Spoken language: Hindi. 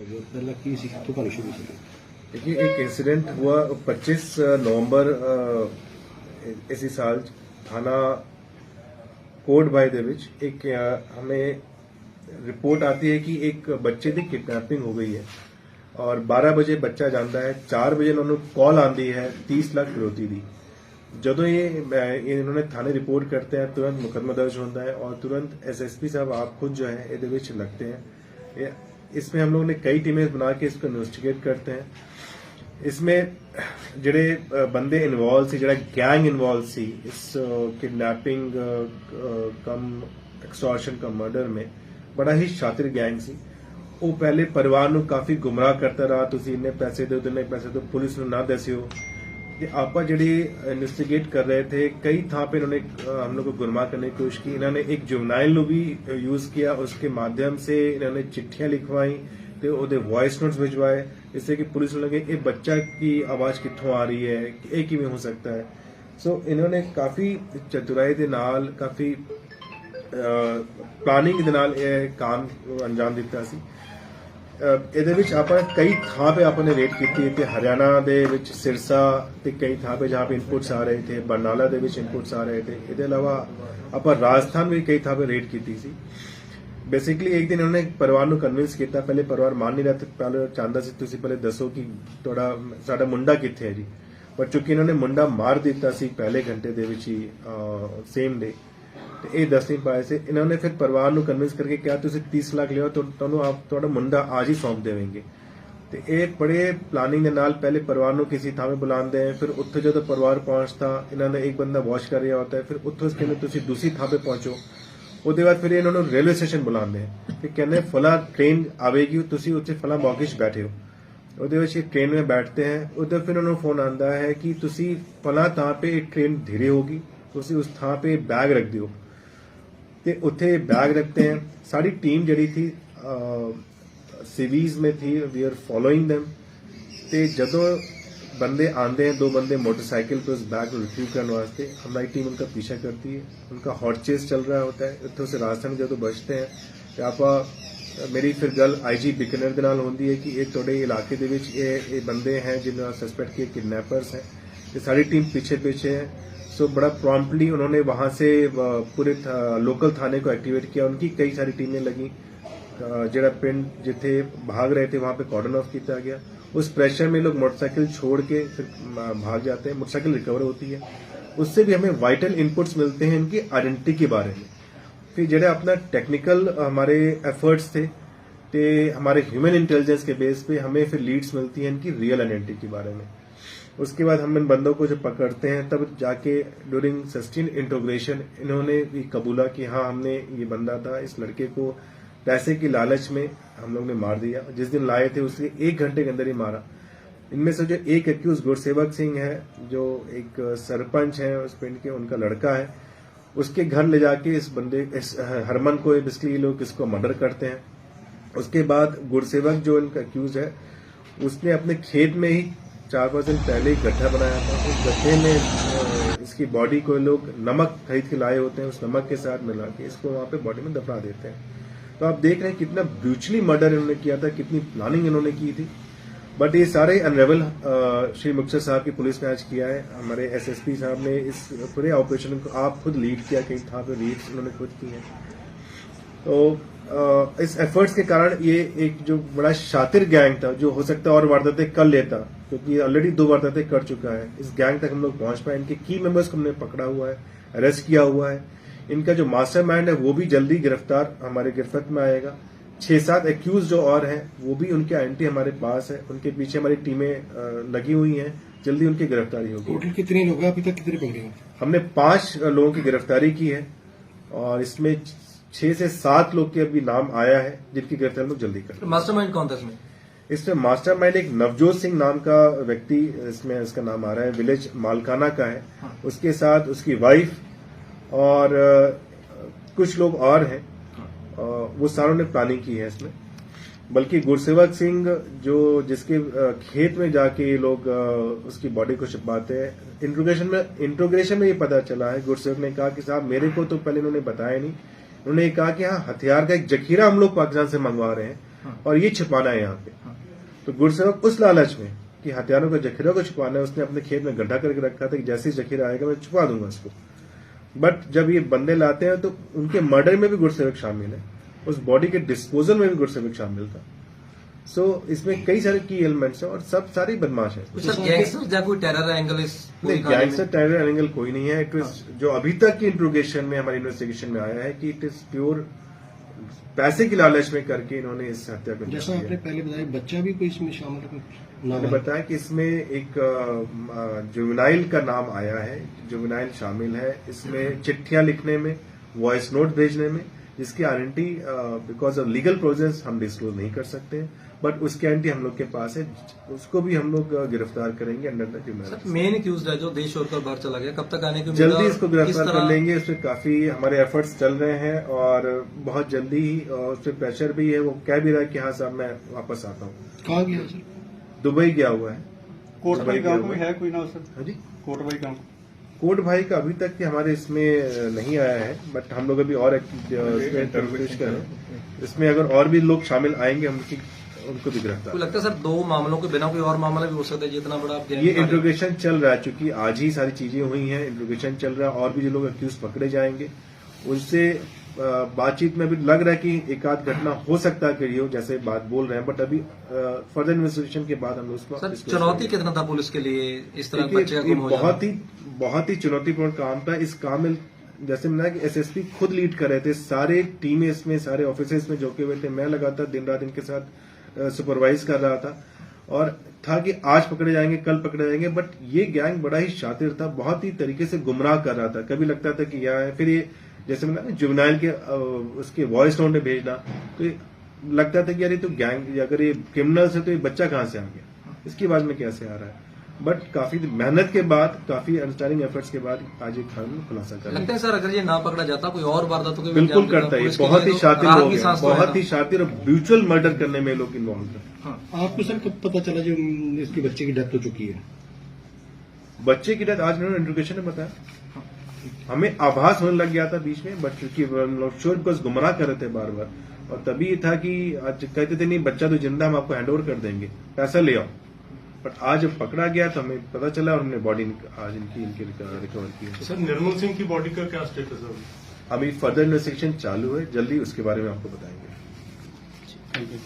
जो पहला की सी कितों कहानी शुरू सी? देखिए, एक इंसिडेंट हुआ 25 नवंबर इसी साल थाना कोट बाय ਦੇ ਵਿੱਚ एक हमें रिपोर्ट आती है कि एक बच्चे की किडनैपिंग हो गई है और 12 बजे बच्चा ਜਾਂਦਾ है। 4 बजे उन्होंने कॉल आती है 30 लाख फिरौती दी। ਜਦੋਂ ये इन्होंने थाने रिपोर्ट करते हैं तुरंत मुकदमा दर्ज होता है और तुरंत एसएसपी साहब आप खुद जो है ਇਹਦੇ ਵਿੱਚ लगते हैं। इसमें हम लोगों ने कई टीमें बना के इसको इन्वेस्टिगेट करते हैं। इसमें ਜਿਹੜੇ ਬੰਦੇ ਇਨਵੋਲਵ ਸੀ, ਜਿਹੜਾ ਗੈਂਗ ਇਨਵੋਲਵ ਸੀ इस किडनैपिंग कम एक्सटॉर्शन का मर्डर में, बड़ा ही शातिर गैंग सी। ਉਹ ਪਹਿਲੇ ਪਰਿਵਾਰ ਨੂੰ ਕਾਫੀ ਗੁੰਮਰਾਹ ਕਰਦਾ ਰਹਾ, ਤੁਸੀਂ ਇੰਨੇ ਪੈਸੇ ਦਿਓ, ਇੰਨੇ ਪੈਸੇ ਦਿਓ, ਪੁਲਿਸ ਨੂੰ ਨਾ ਦੱਸਿਓ। कि आपा जी इन्वेस्टिगेट कर रहे थे, कई था पे इन्होंने हम लोग को गुमराह करने की कोशिश की। इन्होंने एक जुवेनाइल नु भी यूज किया, उसके माध्यम से इन्होंने चिट्ठियां लिखवाई तो ओदे वॉइस नोट्स भिजवाए, जिससे कि पुलिस को लगे ये बच्चा की आवाज कित्थों आ रही है, ये किवें हो सकता है। सो इन्होंने काफी चतुराई दे नाल, काफी प्लानिंग दे नाल काम अंजाम दिता सी। ਇਹਦੇ ਵਿੱਚ ਆਪਾਂ ਕਈ ਥਾਂ पे आपने रेड ਕੀਤੀ ਤੇ ਹਰਿਆਣਾ ਦੇ ਵਿੱਚ ਸਿਰਸਾ ਤੇ ਕਈ ਥਾਂ पे जहां पे इनपुट्स आ रहे थे, बरनाला ਦੇ ਵਿੱਚ इनपुट्स आ रहे थे। ਇਹਦੇ ਇਲਾਵਾ ਆਪਾਂ ਰਾਜਸਥਾਨ ਵੀ ਕਈ ਥਾਂ पे रेड ਕੀਤੀ ਸੀ। ਬੇਸਿਕਲੀ ਇੱਕ ਦਿਨ ਉਹਨੇ ਪਰਿਵਾਰ ਨੂੰ ਕਨਵਿੰਸ ਕੀਤਾ, ਪਹਿਲੇ ਪਰਿਵਾਰ ਮੰਨ ਨਹੀਂ ਰਿਹਾ ਤੇ ਪਹਿਲੇ ਚਾਹੁੰਦਾ ਸੀ ਤੁਸੀਂ ਪਹਿਲੇ ਦੱਸੋ ਕਿ ਤੁਹਾਡਾ ਸਾਡਾ ਮੁੰਡਾ ਕਿੱਥੇ ਹੈ ਜੀ। ਪਰ ਚੁੱਕੀ ਇਹਨਾਂ ਨੇ ਮੁੰਡਾ ਮਾਰ ਦਿੱਤਾ ਸੀ ਪਹਿਲੇ ਘੰਟੇ ਦੇ ਵਿੱਚ ਹੀ, ਸੇਮ ਡੇ। ਤੇ ਇਹ ਦੱਸ ਨਹੀਂ ਪਾਏ ਸੀ। ਇਹਨਾਂ ਨੇ ਫਿਰ ਪਰਿਵਾਰ ਨੂੰ ਕਨਵਿੰਸ ਕਰਕੇ ਕਿਹਾ ਤੁਸੀਂ 30 ਲੱਖ ਲਿਓ ਤਾਂ ਤੁਹਾਨੂੰ ਆਪ ਤੁਹਾਡਾ ਮੁੰਡਾ ਅੱਜ ਹੀ ਸੌਂਪ ਦੇਵਾਂਗੇ। ਤੇ ਇਹ ਬੜੇ ਪਲਾਨਿੰਗ ਦੇ ਨਾਲ ਪਹਿਲੇ ਪਰਿਵਾਰ ਨੂੰ ਕਿਸੇ ਥਾਂ 'ਤੇ ਬੁਲਾਉਂਦੇ हैं, फिर ਉੱਥੇ ਜਦੋਂ ਪਰਿਵਾਰ ਪਹੁੰਚਦਾ ਇਹਨਾਂ ਦਾ ਇੱਕ ਬੰਦਾ ਵਾਸ਼ ਕਰ ਰਿਹਾ ਹੁੰਦਾ ਹੈ, ਫਿਰ ਉੱਥੋਂ ਕਹਿੰਦੇ ਤੁਸੀਂ ਦੂਸਰੀ ਥਾਂ 'ਤੇ ਪਹੁੰਚੋ। ਉਹਦੇ ਬਾਅਦ ਫਿਰ ਇਹਨਾਂ ਨੂੰ ਰੇਲਵੇ ਸਟੇਸ਼ਨ ਬੁਲਾਉਂਦੇ हैं, ਫਿਰ ਕਹਿੰਦੇ फला ट्रेन आवेगी, ਤੁਸੀਂ ਉੱਥੇ फला मौके 'ਚ ਬੈਠੇ ਹੋ। ਉਹਦੇ ਵਿੱਚ ट्रेन में बैठते हैं, उधर फिर उन्होंने फोन आता है कि ਤੁਸੀਂ फला ਥਾਂ पे एक ट्रेन धीरे होगी, ਤੁਸੀਂ उस ਥਾਂ पे बैग रख दियो। ਤੇ ਉੱਥੇ बैग रखते हैं। सारी टीम जड़ी थी सिवीज में थी, वी आर फॉलोइंग देम। ते जदों बंदे आते हैं, 2 बंदे मोटरसाइकिल पे उस बैग को रिट्रीव करने वास्ते, हमारी टीम उनका पीछा करती है। उनका हॉट चेस चल रहा होता है। इतों से राजस्थान जदों बचते हैं ते आपा मेरी फिर गल IG बिकनर दे नाल होंदी है कि ये थोड़े इलाके दे विच ये बंदे हैं जिन्होंने सस्पेक्ट किए किडनैपर्स हैं। ते सारी टीम पीछे पीछे है। सो बड़ा प्रॉम्प्टली उन्होंने वहां से पूरे लोकल थाने को एक्टिवेट किया। उनकी कई सारी टीमें लगी। जरा पिंड जिथे भाग रहे थे वहां पे कॉर्डन ऑफ किया गया। उस प्रेशर में लोग मोटरसाइकिल छोड़ के फिर भाग जाते हैं। मोटरसाइकिल रिकवर होती है, उससे भी हमें वाइटल इनपुट्स मिलते हैं इनकी आइडेंटिटी के बारे में। फिर जरा अपना टेक्निकल हमारे एफर्ट्स थे ते हमारे ह्यूमन इंटेलिजेंस के बेस पे हमें फिर लीड्स मिलती हैं इनकी रियल आइडेंटिटी के बारे में। उसके बाद हम इन बंदों को जब पकड़ते हैं तब जाके ड्यूरिंग सस्टेन इंट्रोग्रेशन इन्होंने भी कबूला कि हाँ हमने ये बंदा था, इस लड़के को पैसे की लालच में हम लोग ने मार दिया। जिस दिन लाए थे उसके 1 घंटे के अंदर ही मारा। इनमें से जो एक एक्यूज गुरसेवक सिंह है, जो एक सरपंच है उस पिंड के, उनका लड़का है, उसके घर ले जाके इस बंदे इस हरमन को बेसिकली लोग इसको मर्डर करते हैं। उसके बाद गुरसेवक जो इनका एक्यूज है उसने अपने खेत में ही 4-5 दिन पहले ही गड्ढा बनाया था। उस गड्ढे में इसकी बॉडी को लोग नमक खरीद के लाए होते हैं, उस नमक के साथ मिला के इसको वहां पे बॉडी में दफना देते हैं। तो आप देख रहे हैं कितना ब्रूचली मर्डर इन्होंने किया था, कितनी प्लानिंग इन्होंने की थी। बट ये सारे अनरेवल श्री मुक्तसर साहब की पुलिस ने आज किया है। हमारे SSP साहब ने इस पूरे ऑपरेशन को आप खुद लीड किया, कई था पे लीड उन्होंने खुद की है। तो इस एफर्ट्स के कारण ये एक जो बड़ा शातिर गैंग था, जो हो सकता है और वारदातें कर लेता, क्योंकि ऑलरेडी 2 वारदातें कर चुका है, इस गैंग तक हम लोग पहुंच पाए। इनके की मेंबर्स को हमने पकड़ा हुआ है, अरेस्ट किया हुआ है। इनका जो मास्टरमाइंड है वो भी जल्दी गिरफ्तार हमारे गिरफ्त में आएगा। 6-7 एक्यूज जो और हैं वो भी उनकी आइडेंटिटी हमारे पास है, उनके पीछे हमारी टीमें लगी हुई हैं, जल्दी उनकी गिरफ्तारी होगी। टोटल कितने लोग हैं अभी तक, कितने पकड़े हैं? हमने 5 लोगों की गिरफ्तारी की है और इसमें 6 से 7 लोग के अभी नाम आया है जिनकी गिरफ्तारी लोग जल्दी करें। मास्टरमाइंड कौन था इसमें? इसमें मास्टरमाइंड एक नवजोत सिंह नाम का व्यक्ति, इसमें इसका नाम आ रहा है, विलेज मालकाना का है। हाँ। उसके साथ उसकी वाइफ और कुछ लोग और हैं। वो सारों ने प्लानिंग की है इसमें। बल्कि गुरसेवक सिंह जो जिसके खेत में जाके लोग उसकी बॉडी को छिपाते हैं, इंट्रोगेशन में ये पता चला है। गुरसेवक ने कहा कि साहब मेरे को तो पहले इन्होंने बताया नहीं। उन्होंने कहा कि हाँ हथियार का एक जखीरा हम लोग पाकिस्तान से मंगवा रहे हैं, और ये छिपाना है यहाँ पे। तो गुरसेवक उस लालच में कि हथियारों का जखीरा को छुपाना है, उसने अपने खेत में गड्ढा करके रखा था कि जैसे ही जखीरा आएगा मैं छुपा दूंगा इसको। बट जब ये बंदे लाते हैं तो उनके मर्डर में भी गुरसेवक शामिल है, उस बॉडी के डिस्पोजल में भी गुरसेवक शामिल था। सो इसमें कई सारे की एलिमेंट्स हैं और सब सारे बदमाश है। सर गैंगस्टर या कोई टेरर एंगल इस पूरी कहानी में? गैंगस्टर टेरर एंगल कोई नहीं है। इट इज जो अभी तक की इंट्रोगेशन में हमारी इन्वेस्टिगेशन में आया है कि इट इज प्योर पैसे की लालच में करके इन्होंने इस हत्या को जैसा आपने पहले बताया, बच्चा भी कोई इसमें शामिल है? मैंने बताया कि इसमें एक जुवेनाइल का नाम आया है, जुवेनाइल शामिल है इसमें, चिट्ठियां लिखने में, वॉइस नोट भेजने में, जिसकी identity because of legal process हम डिस्क्लोज नहीं कर सकते, बट उसकी आइडेंटिटी हम लोग के पास है, उसको भी हम लोग गिरफ्तार करेंगे under the juvenile. Main accused है जो देश छोड़कर बाहर चला गया, कब तक आने की उम्मीद? जल्दी इसको गिरफ्तार कर लेंगे। इस पर काफी हमारे एफर्ट्स चल रहे हैं और बहुत जल्दी ही उस पर प्रेशर भी है। वो कह भी रहा है कि हाँ साहब मैं वापस आता हूँ। कहाँ गया सर? दुबई गया हुआ है। कोटभाई गांव में है कोई ना सर? हाँ जी, कोटभाई गांव, कोट भाई का अभी तक हमारे इसमें नहीं आया है, बट हम लोग अभी और इसमें तफ्तीश कर रहे हैं। इसमें अगर और भी लोग शामिल आएंगे हम उनको भी गिरफ्तार। तो लगता है सर 2 मामलों के बिना कोई और मामला भी हो सकता है जितना बड़ा आप ये इंट्रोगेशन चल रहा है, क्योंकि आज ही सारी चीजें हुई हैं, इंट्रोगेशन चल रहा है और भी जो लोग अक्यूज पकड़े जाएंगे उनसे बातचीत में भी लग रहा है कि एक आध घटना हो सकता है कि हो जैसे बात बोल रहे हैं, बट अभी फर्दर इन्वेस्टिगेशन के बाद हम लोग सर चुनौती कितना था पुलिस के लिए इस तरह बच्चे का गुम हो जाना? बहुत ही चुनौतीपूर्ण काम था। इस काम में जैसे मैंने कि एसएसपी खुद लीड कर रहे थे, सारे टीमें इसमें, सारे ऑफिसर्स में झोंके हुए थे, मैं लगातार दिन रात इनके साथ सुपरवाइज कर रहा था और था कि आज पकड़े जाएंगे, कल पकड़े जाएंगे, बट ये गैंग बड़ा ही शातिर था, बहुत ही तरीके से गुमराह कर रहा था। कभी लगता था कि यहाँ है, फिर ये जैसे मैंने जुवेनाइल के उसके वॉइस नोट में भेजना, तो ये लगता था कि यार ये तो गैंग, अगर ये क्रिमिनल्स है तो ये बच्चा कहाँ से आ गया, इसकी बात में कैसे आ रहा है। बट काफी मेहनत के बाद, काफी अंडरस्टैंडिंग एफर्ट्स के बाद आज एक खुलासा कर लगता है सर अगर ये ना पकड़ा जाता कोई और वारदातों के बिल्कुल करता है। बहुत ही शातिर लोग हैं, बहुत ही शातिर और म्यूचुअल मर्डर करने में लोग इन्वॉल्व हैं। आपको सर कब पता चला जो इसकी बच्चे की डेथ हो चुकी है? बच्चे की डेथ आज उन्होंने इंट्रोगेशन में बताया, हमें आभास होने लग गया था बीच में, बट क्योंकि श्योर बिकॉज गुमराह कर रहे थे बार बार, और तभी था कि आज कहते थे नहीं बच्चा तो जिंदा, हम आपको हैंड ओवर कर देंगे, पैसा ले आओ। बट आज जब पकड़ा गया तो हमें पता चला और हमने बॉडी आज इनकी रिकवर की है। सर निर्मल सिंह की बॉडी का क्या स्टेटस है? अभी फर्दर इन्वेस्टिगेशन चालू है, जल्दी उसके बारे में आपको बताएंगे। Thank you.